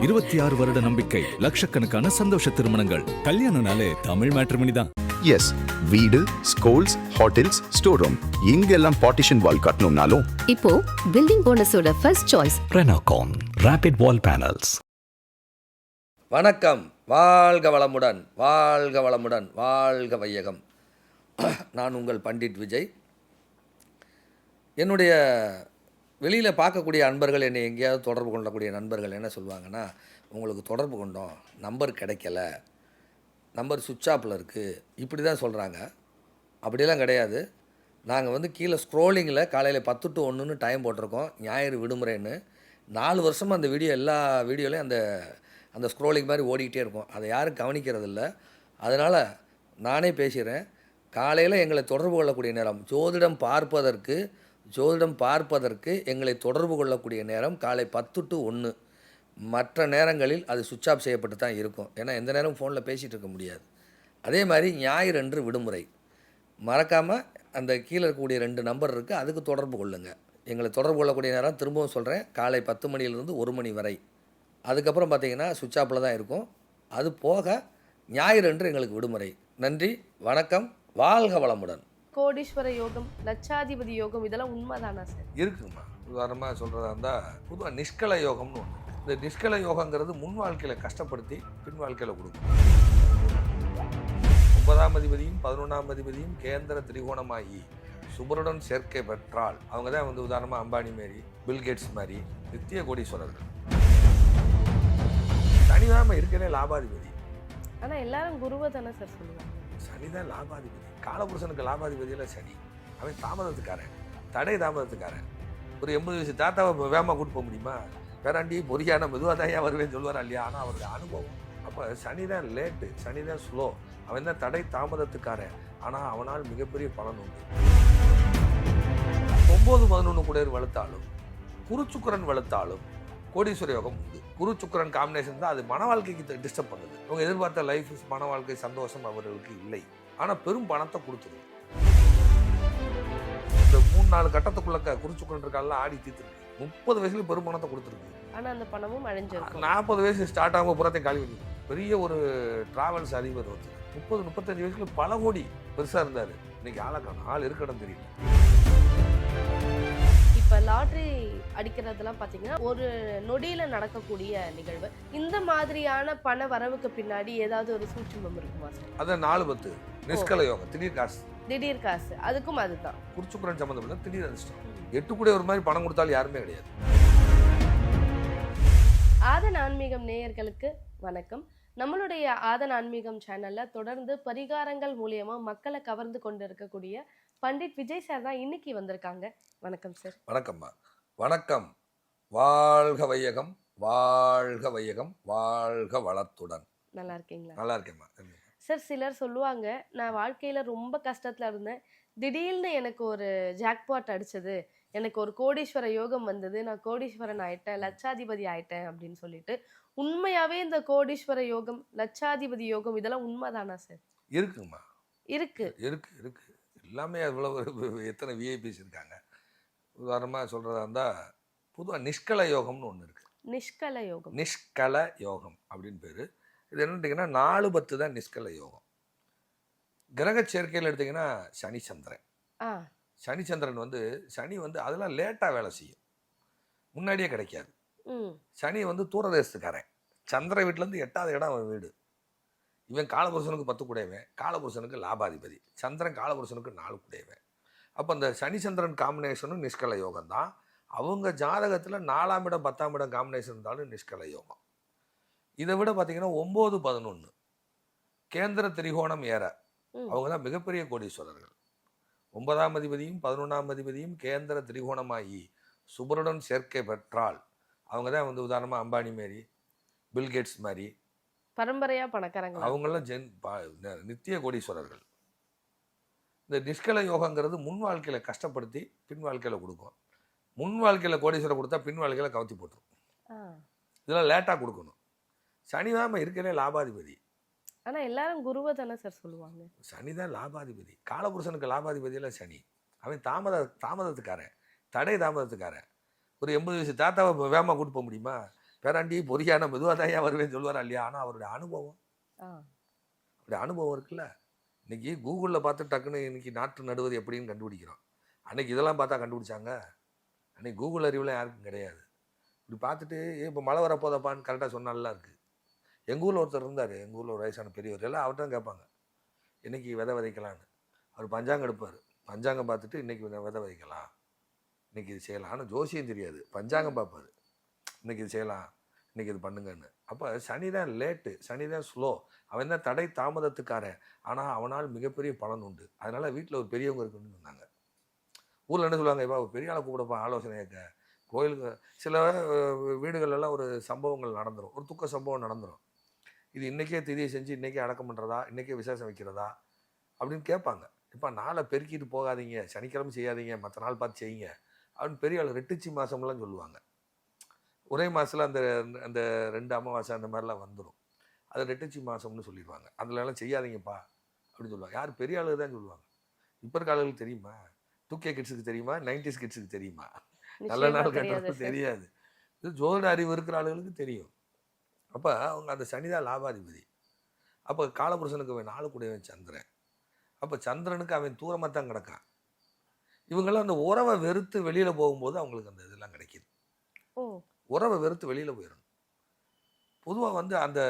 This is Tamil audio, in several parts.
26 வருட நம்பிக்கை, லட்சக்கணக்கான சந்தோஷ திருமணங்கள். கல்யாணம்னாலே தமிழ் மேட்ரிமோனி தான். எஸ், வீடு, ஸ்கூல்ஸ், ஹோட்டல்ஸ், ஸ்டோர் ரூம் இங்கெல்லாம் பார்ட்டிஷன் வால் கட்டணும்னாலும் இப்போ பில்டிங் போனஸோட first choice Renocon Rapid Wall Panels. வணக்கம், வாழ்க வளமுடன், வாழ்க வளமுடன், வாழ்க வையகம். நான் உங்கள் பண்டிட் விஜய். என்னுடைய வெளியில் பார்க்கக்கூடிய அன்பர்கள், என்னை எங்கேயாவது தொடர்பு கொள்ளக்கூடிய நண்பர்கள் என்ன சொல்லுவாங்கன்னா, உங்களுக்கு தொடர்பு கொண்டோம், நம்பர் கிடைக்கல, நம்பர் சுவிட்ச் ஆஃபில் இருக்குது, இப்படி தான் சொல்கிறாங்க. அப்படியெல்லாம் கிடையாது. நாங்கள் கீழே ஸ்க்ரோலிங்கில் காலையில் 10 to 1ன்னு டைம் போட்டிருக்கோம், ஞாயிறு விடுமுறைன்னு. 4 வருஷமாக அந்த வீடியோ, எல்லா வீடியோலையும் அந்த ஸ்க்ரோலிங் மாதிரி ஓடிக்கிட்டே இருக்கும். அதை யாரும் கவனிக்கிறதில்ல. அதனால் நானே பேசுகிறேன். காலையில் எங்களை தொடர்பு கொள்ளக்கூடிய நேரம், ஜோதிடம் பார்ப்பதற்கு எங்களை தொடர்பு கொள்ளக்கூடிய நேரம் காலை 10 to 1. மற்ற நேரங்களில் அது சுவிட்ச் ஆஃப் செய்யப்பட்டு தான் இருக்கும். ஏன்னா எந்த நேரம் ஃபோனில் பேசிகிட்டு இருக்க முடியாது. அதே மாதிரி ஞாயிறு அன்று விடுமுறை. மறக்காமல் அந்த கீழே இருக்கக்கூடிய 2 நம்பர் இருக்குது, அதுக்கு தொடர்பு கொள்ளுங்கள். எங்களை தொடர்பு கொள்ளக்கூடிய நேரம் திரும்பவும் சொல்கிறேன், காலை 10 மணியிலிருந்து 1 மணி வரை. அதுக்கப்புறம் பார்த்திங்கன்னா சுவிட்ச் ஆஃபில் தான் இருக்கும். அது போக ஞாயிறு அன்று எங்களுக்கு விடுமுறை. நன்றி, வணக்கம், வாழ்க வளமுடன். கோடீஸ்வர யோகம், லட்சாதிபதி யோகம், இதெல்லாம் உண்மைதானா சார்? இருக்குங்கம்மா. உதாரணமாக சொல்கிறதா இருந்தால், பொதுவாக நிஷ்கல யோகம்னு ஒன்று. இந்த நிஷ்கல யோகங்கிறது முன் வாழ்க்கையில் கஷ்டப்படுத்தி பின் வாழ்க்கையில் கொடுக்கும். 9ஆம் அதிபதியும் 11ஆம் அதிபதியும் கேந்திர திரிகோணமாகி சுபருடன் சேர்க்கை பெற்றால் அவங்க தான் உதாரணமாக அம்பானி மாரி, பில்கேட்ஸ் மாதிரி நித்திய கோடீஸ்வரர்கள். சனிதாம இருக்கிறே லாபாதிபதி. ஆனால் எல்லாரும் குருவை தானே சார் சொல்லுவாங்க. சனிதான் லாபாதிபதி. காலபுருஷனுக்கு லாபாதிபதியில் சனி. அவன் தாமதத்துக்காரன், தடை தாமதத்துக்காரன். ஒரு 80 வயசு தாத்தாவை வேகமாக கூட்டு போக முடியுமா? வேறாண்டி பொறியான மெதுவாக தான் ஏன் வருவேன்னு சொல்லுவாரா இல்லையா? ஆனால் அவருடைய அனுபவம். அப்போ சனி தான் லேட்டு, சனி தான் ஸ்லோ. அவன் தான் தடை தாமதத்துக்காரன். ஆனால் அவனால் மிகப்பெரிய பலன் உண்டு. 9, 11 கூட வளர்த்தாலும், குருச்சுக்கரன் வளர்த்தாலும் கோடீஸ்வர யோகம் உண்டு. குரு சுக்கிரன் காம்பினேஷன் தான் அது மன வாழ்க்கைக்கு டிஸ்டர்ப் பண்ணுது. அவங்க எதிர்பார்த்த லைஃப், மன வாழ்க்கை, சந்தோஷம் அவர்களுக்கு இல்லை. ஆனால் பெரும் பணத்தை கொடுத்துருது. இந்த 3-4 கட்டத்துக்குள்ள குருச்சுக்கரன் இருக்காலாம் ஆடி தீர்த்துருக்கு. 30 வயசுல பெரும் பணத்தை கொடுத்துருக்கு. ஆனால் அந்த பணமும் அழிஞ்சிருக்கு. 40 வயசு ஸ்டார்ட் ஆகும் புறத்தை காலி பண்ணி பெரிய ஒரு டிராவல்ஸ் அதிபர் 30, 35 வயசுல பல கோடி பெருசாக இருந்தார். இன்னைக்கு ஆளக்கான ஆள் இருக்கடம் தெரியல. இப்போ லாட்ரி அடிக்கிறதுலாம் பார்த்தீங்கன்னா ஒரு நொடியில் நடக்கக்கூடிய நிகழ்வு. இந்த மாதிரியான பண வரவுக்கு பின்னாடி ஏதாவது ஒரு சூட்சுமம் இருக்குமா சார்? அதான் 4-10 நிஷ்கல யோகம், திடீர் காசு. திடீர் காசு, அதுக்கும் அதுதான் குருச்சுக்கரன் சம்மந்தப்பட்ட திடீர் அதிர்ஷ்டம். 8 கூட ஒரு மாதிரி பணம் கொடுத்தாலும் யாருமே கிடையாது. ஆதன் ஆன்மீகம் நேயர்களுக்கு வணக்கம். நம்மளுடைய ஆதன் ஆன்மீகம் சேனல்ல தொடர்ந்து பரிகாரங்கள் மூலியமா மக்களை கவர்ந்து கொண்டு இருக்கக்கூடிய பண்டிட் விஜய் சார் தான் இன்னைக்கு வந்திருக்காங்க. வணக்கம் சார். வணக்கம்மா. வணக்கம். வாழ்க வையகம், வாழ்க வையகம், வாழ்க வளத்துடன். நல்லா இருக்கீங்களா? நல்லா இருக்கேம்மா. சார், சிலர் சொல்லுவாங்க, நான் வாழ்க்கையில ரொம்ப கஷ்டத்துல இருந்தேன், திடீர்னு எனக்கு ஒரு ஜாக்பாட் அடிச்சது, எனக்கு ஒரு கோடீஸ்வர யோகம் வந்தது, நான் கோடீஸ்வரன் ஆயிட்டேன், லட்சாதிபதி ஆயிட்டேன் அப்படின்னு சொல்லிட்டு. உண்மையாவே இந்த கோடீஸ்வர யோகம், லட்சாதிபதி யோகம் இதெல்லாம் உண்மைதானா சார்? இருக்குங்கம்மா. இருக்கு இருக்கு இருக்கு எல்லாமே அவ்வளவு. எத்தனை விஐபிஸ் இருக்காங்க. உதாரணமாக சொல்கிறதா இருந்தால், பொதுவாக நிஷ்கல யோகம்னு ஒன்று இருக்குது. நிஷ்கல யோகம். நிஷ்கல யோகம் அப்படின்னு பேர். இது என்னட்டிங்கன்னா 4-10 தான் நிஷ்கல யோகம். கிரக சேர்க்கையில் எடுத்திங்கன்னா சனி சந்திரன். சனி சந்திரன் சனி அதெல்லாம் லேட்டாக வேலை செய்யும், முன்னாடியே கிடைக்காது. சனி தூரதேசத்துக்காரன். சந்திர வீட்டிலேருந்து 8வது இடம் அவன் வீடு. இவன் காலபுருஷனுக்கு 10 கூடையவன், காலபுருஷனுக்கு லாபாதிபதி. சந்திரன் காலபுருஷனுக்கு 4 கூடையவன். அப்போ அந்த சனி சந்திரன் காம்பினேஷனும் நிஷ்கல யோகம் தான். அவங்க ஜாதகத்தில் 4ஆம் இடம் 10ஆம் இடம் காம்பினேஷன் இருந்தாலும் நிஷ்கல யோகம். இதை விட பார்த்தீங்கன்னா 9, 11 கேந்திர திரிகோணம் ஏற அவங்க தான் மிகப்பெரிய கோடீஸ்வரர்கள். 9ஆம் அதிபதியும் 11ஆம் அதிபதியும் கேந்திர திரிகோணமாகி சுபருடன் சேர்க்கை பெற்றால் அவங்க தான் உதாரணமாக அம்பானி மாரி, பில்கேட்ஸ் மாதிரி பரம்பரையா பணக்காரங்க. அவங்கெல்லாம் நித்திய கோடீஸ்வரர்கள். இந்த நிஷ்கல யோகங்கிறது முன் வாழ்க்கையில் கஷ்டப்படுத்தி பின் வாழ்க்கையில் கொடுக்கும். முன் வாழ்க்கையில் கோடீஸ்வரர் கொடுத்தா பின் வாழ்க்கையில் கவுத்தி போட்டுரும். இதெல்லாம் லேட்டாக கொடுக்கணும். சனிதாம இருக்கிறே லாபாதிபதி. ஆனால் எல்லாரும் குருவை தானே சார் சொல்லுவாங்க. சனி தான் லாபாதிபதி. காலபுருஷனுக்கு லாபாதிபதியில் சனி. அவன் தாமதத்துக்காரன், தடை தாமதத்துக்காரன். ஒரு 80 வயசு தாத்தாவை வேகமாக கூட்டு போக முடியுமா? பேராண்டி பொறியான மெதுவாக தான் ஏன் வருவேன்னு சொல்லுவாரா இல்லையா? ஆனால் அவருடைய அனுபவம், ஆ. அவருடைய அனுபவம் இருக்குல்ல. இன்னைக்கு கூகுளில் பார்த்து டக்குன்னு இன்னைக்கு நாற்று நடுவது எப்படின்னு கண்டுபிடிக்கிறோம். அன்னைக்கு இதெல்லாம் பார்த்தா கண்டுபிடிச்சாங்க. அன்னைக்கு கூகுள் அறிவுலாம் யாருக்கும் கிடையாது. இப்படி பார்த்துட்டு இப்போ மழை வரப்போதப்பான்னு கரெக்டாக சொன்னாலாம் இருக்குது. எங்கள் ஊரில் ஒருத்தர் இருந்தார், எங்கள் ஊரில் ஒரு வயசான பெரியவர், எல்லாம் அவர்கிட்ட தான் கேட்பாங்க இன்னைக்கு விதை விதைக்கலான்னு. அவர் பஞ்சாங்கம் எடுப்பார், பஞ்சாங்கம் பார்த்துட்டு இன்னைக்கு விதை விதைக்கலாம், இன்னைக்கு இது செய்யலாம். ஆனால் ஜோசியம் தெரியாது, பஞ்சாங்கம் பார்ப்பார், இன்னைக்கு இது செய்யலாம், இன்னைக்கு இது பண்ணுங்கன்னு. அப்போ சனி தான் லேட்டு, சனி தான் ஸ்லோ, அவன் தான் தடை தாமதத்துக்காரன். ஆனால் அவனால் மிகப்பெரிய பலன் உண்டு. அதனால் வீட்டில் ஒரு பெரியவங்க இருக்குன்னு சொன்னாங்க. ஊரில் என்ன சொல்லுவாங்க, இப்போ பெரிய ஆளை கூப்பிடப்பா ஆலோசனை கேட்க. கோயிலுக்கு சில வீடுகளெல்லாம் ஒரு சம்பவங்கள் நடந்துடும், ஒரு துக்க சம்பவம் நடந்துடும். இது இன்றைக்கே திதியை செஞ்சு இன்றைக்கே அடக்கம் பண்ணுறதா, இன்றைக்கே விசேஷம் வைக்கிறதா அப்படின்னு கேட்பாங்க. இப்போ நாளை பெருக்கிட்டு போகாதீங்க, சனிக்கிழமை செய்யாதீங்க, மற்ற நாள் பார்த்து செய்யுங்க அப்படின்னு பெரிய ஆள் ரெட்டிச்சி மாதம்லாம் சொல்லுவாங்க. ஒரே மாதத்தில் அந்த அந்த 2 அமாவாசை அந்த மாதிரிலாம் வந்துடும். அது ரெட்டிச்சி மாதம்னு சொல்லிடுவாங்க. அதுலலாம் செய்யாதீங்கப்பா அப்படின்னு சொல்லுவாங்க. யார் பெரிய ஆளுக்கு தான் சொல்லுவாங்க. இப்போ இருக்க ஆளுகளுக்கு தெரியுமா? 2K கிட்ஸுக்கு தெரியுமா? 90s கிட்ஸுக்கு தெரியுமா? நல்ல நாள் கட்டுறது தெரியாது. இது ஜோதிட அறிவு இருக்கிற ஆளுகளுக்கு தெரியும். அப்போ அவங்க அந்த சனிதான் லாபாதிபதி. அப்போ காலபுருஷனுக்கு அவன் 4 கூடையவன் சந்திரன். அப்போ சந்திரனுக்கு அவன் தூரமாக தான் கிடக்கான். இவங்கெல்லாம் அந்த உறவை வெறுத்து வெளியில் போகும்போது அவங்களுக்கு அந்த இதெல்லாம் கிடைக்கிது. உறவை வெறுத்து வெளியில் போயிடணும். பொதுவாக வந்து அந்த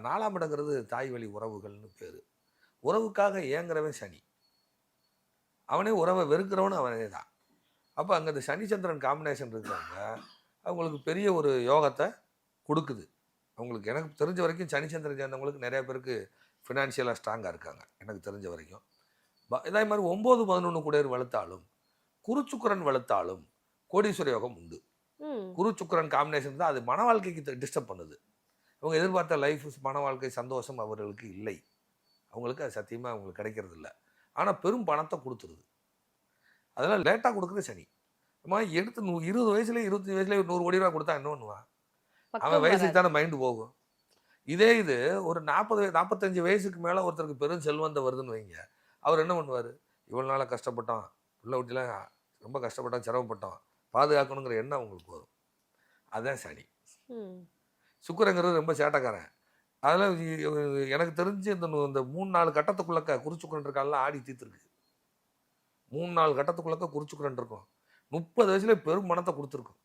4ஆம் இடங்கிறது தாய் வழி உறவுகள்னு பேர். உறவுக்காக ஏங்குறவன் சனி, அவனே உறவை வெறுக்கிறவனும் அவனே தான். அப்போ அங்கே இந்த சனி சந்திரன் காம்பினேஷன் இருக்கிறாங்க, அவங்களுக்கு பெரிய ஒரு யோகத்தை கொடுக்குது. அவங்களுக்கு எனக்கு தெரிஞ்ச வரைக்கும் சனி சந்திரன் சேர்ந்தவங்களுக்கு நிறைய பேருக்கு ஃபினான்ஷியலாக ஸ்ட்ராங்காக இருக்காங்க எனக்கு தெரிஞ்ச வரைக்கும். இதே மாதிரி 9, 11 கூட வலுத்தாலும் குருச்சுக்கரன் வலுத்தாலும் கோடீஸ்வர யோகம் உண்டு. குருச்சுக்கரன் காம்பினேஷன் தான் அது மன வாழ்க்கைக்கு டிஸ்டர்ப் பண்ணுது. அவங்க எதிர்பார்த்த லைஃப், மன வாழ்க்கை, சந்தோஷம் அவர்களுக்கு இல்லை. அவங்களுக்கு அது சத்தியமாக அவங்களுக்கு கிடைக்கிறது இல்லை. ஆனால் பெரும் பணத்தை கொடுத்துருது. அதெல்லாம் லேட்டாக கொடுக்குறது சனி. நம்ம எடுத்து 20 வயசுலேயே 25 வயசுலேயே 100 கோடி ரூபா கொடுத்தா என்ன பண்ணுவான்? அவன் வயசுக்கு தானே மைண்டு போகும். இதே இது ஒரு 40, 45 வயசுக்கு மேலே ஒருத்தருக்கு பெரும் செல்வந்த வருதுன்னு வைங்க, அவர் என்ன பண்ணுவார்? இவ்வளோ நாளாக கஷ்டப்பட்டோம், உள்ள விட்டுலாம் ரொம்ப கஷ்டப்பட்டோம், சிரமப்பட்டோம், பாதுகாக்கணுங்கிற எண்ணம் அவங்களுக்கு வரும். அதுதான் சனி. சுக்கிரங்கிறது ரொம்ப சேட்டைக்காரன். அதெல்லாம் எனக்கு தெரிஞ்சு இந்த 3-4 கட்டத்துக்குள்ளக்க குறிச்சுக்குரன் இருக்காலாம் ஆடி தீர்த்துருக்கு. 3-4 கட்டத்துக்குள்ளக்க குறிச்சுக்குரன் இருக்கும். 30 வயசுல பெரும் பணத்தை கொடுத்துருக்கும்.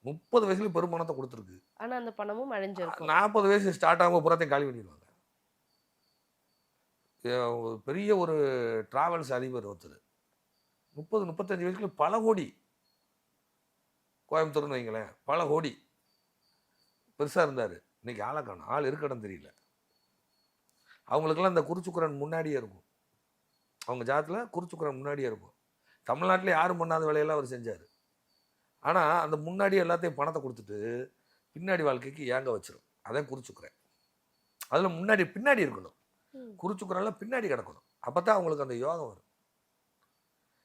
30 வயசுல பெரும் பணத்தை கொடுத்துருக்கு. ஆனா அந்த பணமும் அழிஞ்சிருக்கும். 40 வயசு ஸ்டார்ட் ஆகும் புறத்தையும் காலி பண்ணிடுவாங்க. பெரிய ஒரு டிராவல்ஸ் அதிபர் ஒருத்தர் 30-35 வயசுல பல கோடி, கோயம்புத்தூர்னு வைங்களேன், பல கோடி பெருசாக இருந்தார். இன்னைக்கு ஆளை காணும், ஆள் இருக்கடம் தெரியல. அவங்களுக்கெல்லாம் இந்த குறிச்சுக்குரன் முன்னாடியே இருக்கும். அவங்க ஜாதத்தில் குறிச்சுக்குரன் முன்னாடியே இருக்கும். தமிழ்நாட்டில் யாரும் பண்ணாத வேலையெல்லாம் அவர் செஞ்சார். ஆனால் அந்த முன்னாடி எல்லாத்தையும் பணத்தை கொடுத்துட்டு பின்னாடி வாழ்க்கைக்கு ஏங்க வச்சிடும். அதான் குறிச்சுக்குறேன். அதில் முன்னாடி பின்னாடி இருக்கணும். குறிச்சுக்குறெல்லாம் பின்னாடி கிடக்கணும். அப்போ தான் அவங்களுக்கு அந்த யோகம் வரும்.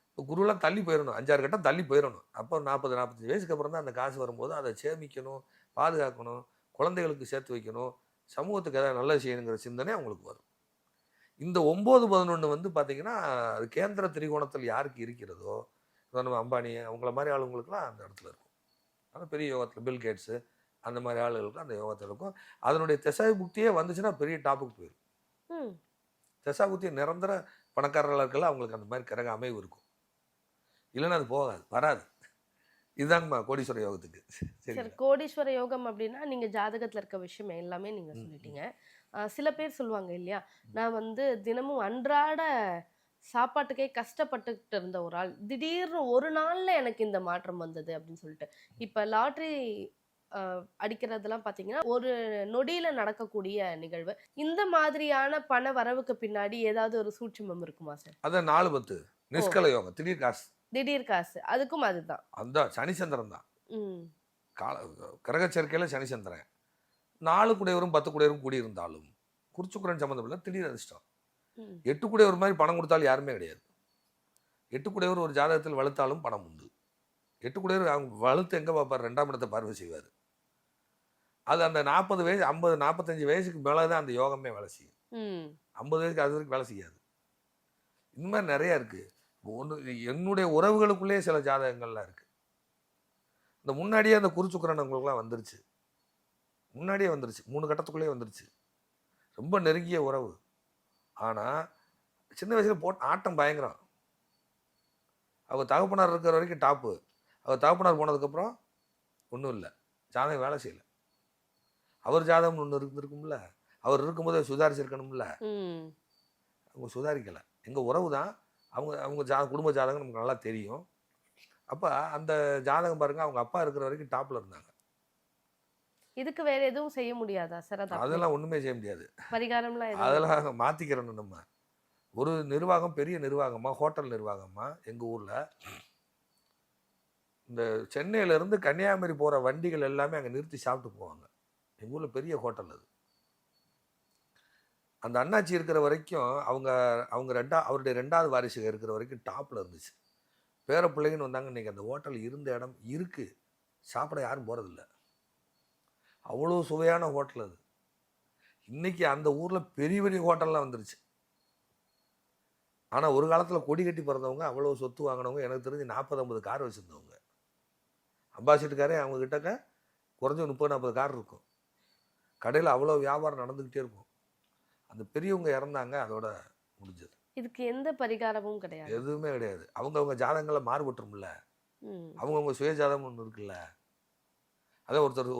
இப்போ குருவெல்லாம் தள்ளி போயிடணும், 5-6 கட்டம் தள்ளி போயிடணும். அப்போ 40-45 வயசுக்கு அப்புறம் தான் அந்த காசு வரும்போது அதை சேமிக்கணும், பாதுகாக்கணும், குழந்தைகளுக்கு சேர்த்து வைக்கணும், சமூகத்துக்கு எதாவது நல்லது செய்யணுங்கிற சிந்தனை அவங்களுக்கு வரும். இந்த 9, 11 வந்து பார்த்தீங்கன்னா அது கேந்திர திரிகோணத்தில் யாருக்கு இருக்கிறதோ, நம்ம அம்பானி அவங்கள மாதிரி ஆளுங்களுக்குலாம் அந்த இடத்துல இருக்கும். ஆனால் பெரிய யோகத்தில் பில் கேட்ஸு அந்த மாதிரி ஆளுகளுக்கு அந்த யோகத்தில் இருக்கும். அதனுடைய திசை புக்தியே வந்துச்சுன்னா பெரிய டாப்புக்கு போயிடும். திசா புக்தி நிரந்தர பணக்காரர்களாக இருக்கலாம், அவங்களுக்கு அந்த மாதிரி கிரக அமைவு இருக்கும். இல்லைன்னா அது போகாது, வராது. இதுதாங்கம்மா கோடீஸ்வர யோகத்துக்கு. சரி, கோடீஸ்வர யோகம் அப்படின்னா நீங்க ஜாதகத்துல இருக்க விஷயம் எல்லாமே நீங்க சொல்லிட்டீங்க. சில பேர் சொல்லுவாங்க இல்லையா, நான் வந்து தினமும் அன்றாட சாப்பாட்டுக்கே கஷ்டப்பட்டுக்கிட்டு இருந்த ஒரு ஆள் திடீர்னு ஒரு நாள்ல எனக்கு இந்த மாற்றம் வந்தது அப்படின்னு சொல்லிட்டு. இப்ப லாட்ரி அடிக்கிறதெல்லாம் பாத்தீங்கன்னா ஒரு நொடியில நடக்கக்கூடிய நிகழ்வு. இந்த மாதிரியான பண வரவுக்கு பின்னாடி ஏதாவது ஒரு சூட்சுமம் இருக்குமா சார்? அதான் 4-10 நிஷ்கல யோகம், திடீர் காசு அதுக்கும் அதுதான். அந்த சனிச்சந்திரன் தான் கிரக சேர்க்கையில சனிச்சந்திரன் 4 கூடையவரும் 10 கூடையவரும் கூடியிருந்தாலும் குறிச்சுக்குரன் சம்மந்தப்பட்ட திடீர் அதிர்ஷ்டம். 8 கூடையவர் மாதிரி பணம் கொடுத்தாலும் யாருமே கிடையாது. 8 கூடையவர் ஒரு ஜாதகத்தில் வலுத்தாலும் பணம் உண்டு. 8 கூடையவர் அவங்க வலுத்து எங்க பார்ப்பார்? 2ஆம் இடத்தை பார்வை செய்வார். அது அந்த 40 வயசு 50, 45 வயசுக்கு மேலதான் அந்த யோகமே வேலை செய்யும். 50 வயசுக்கு அது வரைக்கும் வேலை செய்யாது. இந்த மாதிரி நிறைய இருக்கு. ஒன்று என்னுடைய உறவுகளுக்குள்ளேயே சில ஜாதகங்கள்லாம் இருக்கு. இந்த முன்னாடியே அந்த குறிச்சுக்கரணங்களுக்குலாம் வந்துருச்சு, முன்னாடியே வந்துருச்சு, 3 கட்டத்துக்குள்ளேயே வந்துருச்சு. ரொம்ப நெருங்கிய உறவு. ஆனால் சின்ன வயசில் போட்ட ஆட்டம் பயங்கரம். அவங்க தகப்பனார் இருக்கிற வரைக்கும் டாப்பு. அவர் தகப்பனார் போனதுக்கப்புறம் ஒன்றும் இல்லை, ஜாதகம் வேலை செய்யலை. அவர் ஜாதகம்னு ஒன்று இருந்திருக்கும்ல, அவர் இருக்கும்போது சுதாரிச்சிருக்கணும்ல, அவங்க சுதாரிக்கலை. எங்கள் உறவு தான் அவங்க அவங்க குடும்ப ஜாதகம் நமக்கு நல்லா தெரியும். அப்போ அந்த ஜாதகம் பாருங்கள், அவங்க அப்பா இருக்கிற வரைக்கும் டாப்பில் இருந்தாங்க. இதுக்கு வேற எதுவும் செய்ய முடியாதா சார்? அதெல்லாம் ஒன்றுமே செய்ய முடியாது, பரிகாரம்லாம் அதெல்லாம் மாற்றிக்கிறணும். நம்ம ஒரு நிர்வாகம், பெரிய நிர்வாகமாக, ஹோட்டல் நிர்வாகமாக எங்கள் ஊரில் இந்த சென்னையிலேருந்து கன்னியாகுமரி போகிற வண்டிகள் எல்லாமே அங்கே நிறுத்தி சாப்பிட்டு போவாங்க. எங்கள் ஊரில் பெரிய ஹோட்டல் அது. அந்த அண்ணாச்சி இருக்கிற வரைக்கும் அவருடைய 2வது வாரிசுகள் இருக்கிற வரைக்கும் டாப்பில் இருந்துச்சு. பேர பிள்ளைங்கன்னு வந்தாங்க. இன்றைக்கி அந்த ஹோட்டல் இருந்த இடம் இருக்குது, சாப்பிட யாரும் போகிறதில்ல. அவ்வளோ சுவையான ஹோட்டல் அது. இன்றைக்கி அந்த ஊரில் பெரிய பெரிய ஹோட்டல்லாம் வந்துருச்சு. ஆனால் ஒரு காலத்தில் கொடி கட்டி பிறந்தவங்க, அவ்வளோ சொத்து வாங்கினவங்க, எனக்கு தெரிஞ்சு 40-50 கார் வச்சுருந்தவங்க. அம்பாசிடர்காரே அவங்க கிட்டக்க குறைஞ்ச 30-40 கார் இருக்கும். கடையில் அவ்வளோ வியாபாரம் நடந்துக்கிட்டே இருக்கும். அந்த பெரியவங்க இறந்தாங்க, அதோட முடிஞ்சது. இதுக்கு எந்த பரிகாரமும் கிடையாது, எதுவுமே கிடையாது. அவங்கவுங்க ஜாதகங்களை மாறுபட்டுரும்ல, அவங்கவுங்க சுய ஜாதகம் ஒன்று இருக்குல்ல. அதான் ஒருத்தர்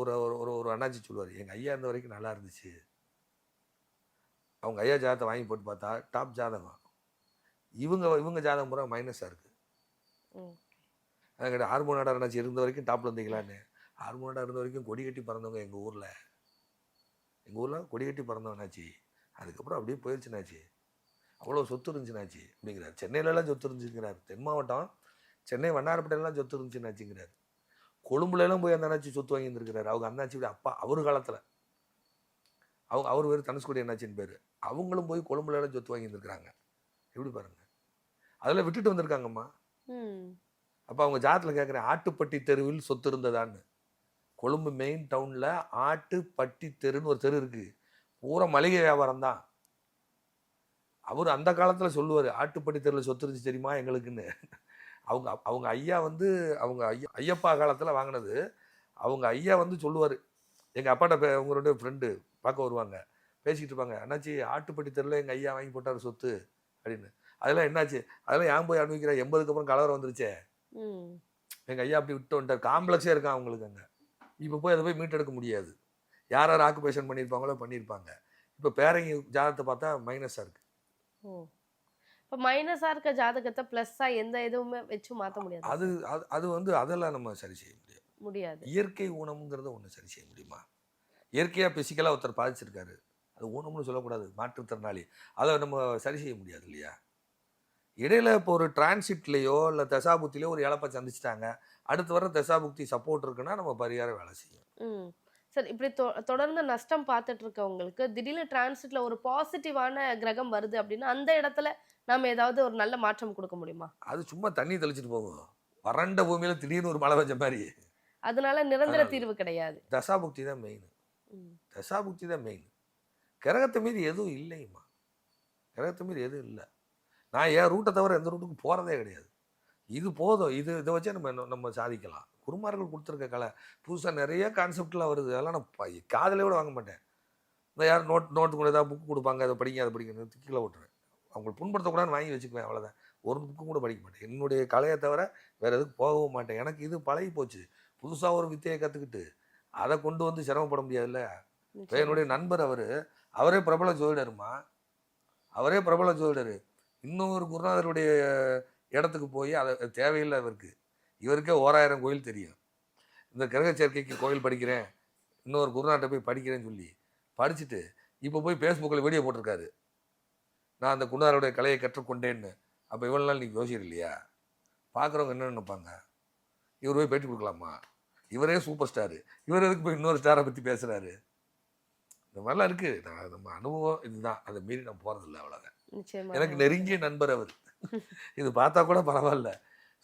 ஒரு அண்ணாச்சி சொல்லுவார், எங்கள் ஐயா இருந்த வரைக்கும் நல்லா இருந்துச்சு. அவங்க ஐயா ஜாதகத்தை வாங்கி போட்டு பார்த்தா டாப் ஜாதகம். இவங்க ஜாதகம் பூரா மைனஸாக இருக்குது. அதான் கேட்ட ஹார்மோனாடா அண்ணாச்சி இருந்த வரைக்கும் டாப்பில் இருந்தீங்களான்னு. ஹார்மோனாடா இருந்த வரைக்கும் கொடி கட்டி பிறந்தவங்க எங்கள் ஊரில் கொடி கட்டி பிறந்தவனாச்சு. அதுக்கப்புறம் அப்படியே போயிடுச்சுனாச்சு. அவ்வளோ சொத்து இருந்துச்சுனாச்சு அப்படிங்கிறார். சென்னையிலலாம் சொத்து இருந்துச்சுங்கிறார். தென் மாவட்டம் சென்னை வண்ணாரப்பேட்டையெல்லாம் சொத்து இருந்துச்சுனாச்சுங்கிறார். கொழும்புலலாம் போய் அந்த அண்ணாச்சி சொத்து வாங்கி இருந்திருக்கிறாரு. அவங்க அண்ணாச்சியோட அப்பா அவர் காலத்தில், அவர் பேர் தனுஷ்கோடி அண்ணாச்சின்னு பேர். அவங்களும் போய் கொழும்புலலாம் சொத்து வாங்கி இருந்திருக்கிறாங்க. எப்படி பாருங்க, அதெல்லாம் விட்டுட்டு வந்திருக்காங்கம்மா. அப்போ அவங்க ஜாதத்தில் கேட்குறேன், ஆட்டுப்பட்டி தெருவில் சொத்து இருந்ததான்னு. கொழும்பு மெயின் டவுனில் ஆட்டுப்பட்டி தெருன்னு ஒரு தெரு இருக்குது, பூரா மளிகை வியாபாரம் தான். அவர் அந்த காலத்தில் சொல்லுவார், ஆட்டுப்பட்டி தெருவில் சொத்து இருந்துச்சு தெரியுமா எங்களுக்குன்னு. அவங்க ஐயா ஐயப்பா காலத்தில் வாங்கினது. அவங்க ஐயா சொல்லுவார், எங்கள் அப்பாட்ட அவங்க 2 ஃப்ரெண்டு பார்க்க வருவாங்க, பேசிக்கிட்டு இருப்பாங்க, அண்ணாச்சி ஆட்டுப்பட்டி தெருவில் எங்கள் ஐயா வாங்கி போட்டார் சொத்து அப்படின்னு. அதெல்லாம் என்னாச்சு, அதெல்லாம் ஏன் போய் அனுபவிக்கிறேன், 80க்கு அப்புறம் கலவரம் வந்துருச்சே, எங்கள் ஐயா அப்படி விட்டு வந்துட்டார். காம்ப்ளெக்ஸே இருக்கான் அவங்களுக்கு அங்கே. இப்போ போய் அதை போய் மீட்டெடுக்க முடியாது. யார் ஆக்குபேஷன் பண்ணியிருப்பாங்களோ பண்ணியிருப்பாங்க. இப்போ பேரங்க ஜாதகத்தை பார்த்தா மைனஸாக இருக்குது. இப்போ மைனஸாக இருக்க ஜாதகத்தை ப்ளஸ்ஸாக எந்த எதுவுமே வச்சு மாற்ற முடியாது. அது அதெல்லாம் நம்ம சரி செய்ய முடியாது. இயற்கை ஊனம்ங்கிறத ஒன்று சரி செய்ய முடியுமா? இயற்கையாக பிசிக்கலாக ஒருத்தர் பாதிச்சிருக்காரு, அது ஊனம்னு சொல்லக்கூடாது, மாற்றுத்திறனாளி, அதை நம்ம சரி செய்ய முடியாது இல்லையா? இடையில இப்போ ஒரு டிரான்சிட்லேயோ இல்லை தசாபுக்திலையோ ஒரு இழப்பை சந்திச்சிட்டாங்க, அடுத்து வர தசாபுக்தி சப்போர்ட் இருக்குன்னா நம்ம பரிகாரம் வேலை செய்யும். சார், இப்படி தொடர்ந்து நஷ்டம் பார்த்துட்டு இருக்கவங்களுக்கு திடீர்னு டிரான்சிட்ல ஒரு பாசிட்டிவான கிரகம் வருது அப்படின்னா அந்த இடத்துல நாம ஏதாவது ஒரு நல்ல மாற்றம் கொடுக்க முடியுமா? அது சும்மா தண்ணி தெளிச்சிட்டு போகும், வறண்ட பூமியில திடீர்னு ஒரு மழை பெஞ்ச மாதிரி. அதனால நிரந்தர தீர்வு கிடையாது. தசாபுக்தி தான் மெயின். தசாபுக்தி தான் மெயின். கிரகத்தை மீது எதுவும் இல்லைம்மா, கிரகத்தை மீது எதுவும் இல்லை. நான் என் ரூட்டை தவிர எந்த ரூட்டுக்கும் போகிறதே கிடையாது. இது போதும், இதை வச்சே நம்ம சாதிக்கலாம். குருமார்கள் கொடுத்துருக்க கலை புதுசாக நிறைய கான்செப்ட்லாம் வருது, அதெல்லாம் நான் காதலே கூட வாங்க மாட்டேன். இந்த யார் நோட்டு கூட ஏதாவது புக்கு கொடுப்பாங்க, அதை படிங்க அதை படிக்கணும், கீழே விட்டுருவேன். அவங்களை புண்படுத்தக்கூடாதுன்னு வாங்கி வச்சுக்குவேன், அவ்வளோதான். ஒரு புக்கு கூட படிக்க மாட்டேன். என்னுடைய கலையை தவிர வேறு எதுக்கு போகவும் மாட்டேன். எனக்கு இது பழகி போச்சு. புதுசாக ஒரு வித்தையை கற்றுக்கிட்டு அதை கொண்டு சிரமப்பட முடியாதுல்ல. என்னுடைய நண்பர் அவரே பிரபல ஜோதிடருமா, அவரே பிரபல ஜோதிடர். இன்னொரு குருநாதருடைய இடத்துக்கு போய் அதை தேவையில்லை இவருக்கே 1000 கோயில் தெரியும். இந்த கிரக சேர்க்கைக்கு கோயில் படிக்கிறேன், இன்னொரு குருநாட்டை போய் படிக்கிறேன்னு சொல்லி படிச்சுட்டு இப்போ போய் ஃபேஸ்புக்கில் வீடியோ போட்டிருக்காரு, நான் அந்த குருநாதருடைய கலையை கற்றுக்கொண்டேன்னு. அப்போ இவ்வளோ நாள் நீங்கள் யோசிக்கிற இல்லையா? பார்க்குறவங்க என்ன நினைப்பாங்க, இவர் போய் பேட்டி கொடுக்கலாமா, இவரே சூப்பர் ஸ்டாரு, இவர் எதுக்கு போய் இன்னொரு ஸ்டாரை பற்றி பேசுகிறாரு? இந்த மாதிரிலாம் இருக்குது. நம்ம அனுபவம் இதுதான், அதை மீறி நான் போகிறதில்ல, அவ்வளோதான். எனக்கு நெருங்கிய நண்பர் அவர். இது பார்த்தா கூட பரவாயில்ல.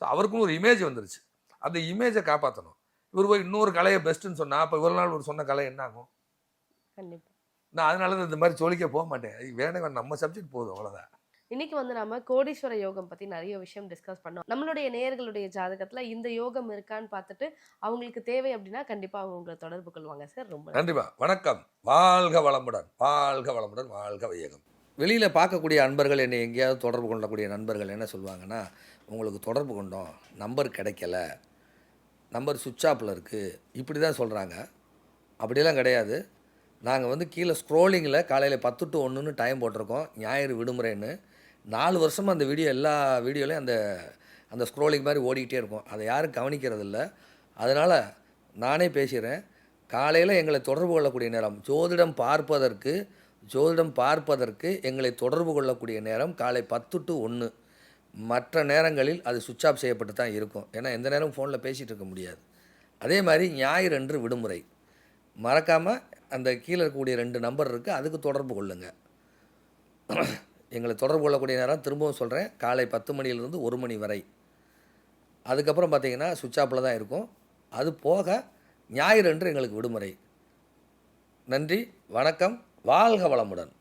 ஸோ அவருக்கும் ஒரு இமேஜ் வந்துருச்சு, அந்த இமேஜை காப்பாற்றணும். இவர் போய் இன்னொரு கலையை பெஸ்ட்டுன்னு சொன்னால் அப்போ இவ்வளோ நாள் ஒரு சொன்ன கலை என்ன ஆகும்? நான் அதனால தான் இந்த மாதிரி சொல்லிக்க போக மாட்டேன். வேணே நம்ம சப்ஜெக்ட் போதும், அவ்வளோதான். இன்னைக்கு வந்து நம்ம கோடீஸ்வர யோகம் பத்தி நிறைய விஷயம் டிஸ்கஸ் பண்ணோம். நம்மளுடைய நேயர்களுடைய ஜாதகத்துல இந்த யோகம் இருக்கான்னு பார்த்துட்டு அவங்களுக்கு தேவை அப்படின்னா கண்டிப்பா அவங்க உங்களை தொடர்பு கொள்வாங்க சார். ரொம்ப நன்றி. கண்டிப்பா. வணக்கம். வாழ்க வளமுடன், வாழ்க வளமுடன், வாழ்க வையகம். வெளியில் பார்க்கக்கூடிய அன்பர்கள், என்னை எங்கேயாவது தொடர்பு கொள்ளக்கூடிய நண்பர்கள் என்ன சொல்லுவாங்கன்னா, உங்களுக்கு தொடர்பு கொண்டோம், நம்பர் கிடைக்கல, நம்பர் சுவிட்ச் ஆஃபில் இருக்குது, இப்படி தான் சொல்கிறாங்க. அப்படியெல்லாம் கிடையாது. நாங்கள் வந்து கீழே ஸ்க்ரோலிங்கில் காலையில் 10 to 1ன்னு டைம் போட்டிருக்கோம், ஞாயிறு விடுமுறைன்னு. 4 வருஷமாக அந்த வீடியோ எல்லா வீடியோலையும் அந்த ஸ்க்ரோலிங் மாதிரி ஓடிக்கிட்டே இருக்கும். அதை யாரும் கவனிக்கிறதில்ல. அதனால் நானே பேசுகிறேன். காலையில் எங்களை தொடர்பு கொள்ளக்கூடிய நேரம், ஜோதிடம் பார்ப்பதற்கு எங்களை தொடர்பு கொள்ளக்கூடிய நேரம் காலை 10 to 1. மற்ற நேரங்களில் அது சுவிட்ச் ஆஃப் செய்யப்பட்டு தான் இருக்கும். ஏன்னா எந்த நேரம் ஃபோனில் பேசிகிட்டு இருக்க முடியாது. அதே மாதிரி ஞாயிறு அன்று விடுமுறை. மறக்காமல் அந்த கீழே இருக்கக்கூடிய 2 நம்பர் இருக்குது, அதுக்கு தொடர்பு கொள்ளுங்கள். எங்களை தொடர்பு கொள்ளக்கூடிய நேரம் திரும்பவும் சொல்கிறேன், காலை 10 மணியிலிருந்து 1 மணி வரை. அதுக்கப்புறம் பார்த்திங்கன்னா சுவிட்ச் ஆஃபில் தான் இருக்கும். அது போக ஞாயிறு அன்று எங்களுக்கு விடுமுறை. நன்றி, வணக்கம், வாழ்க வளமுடன்.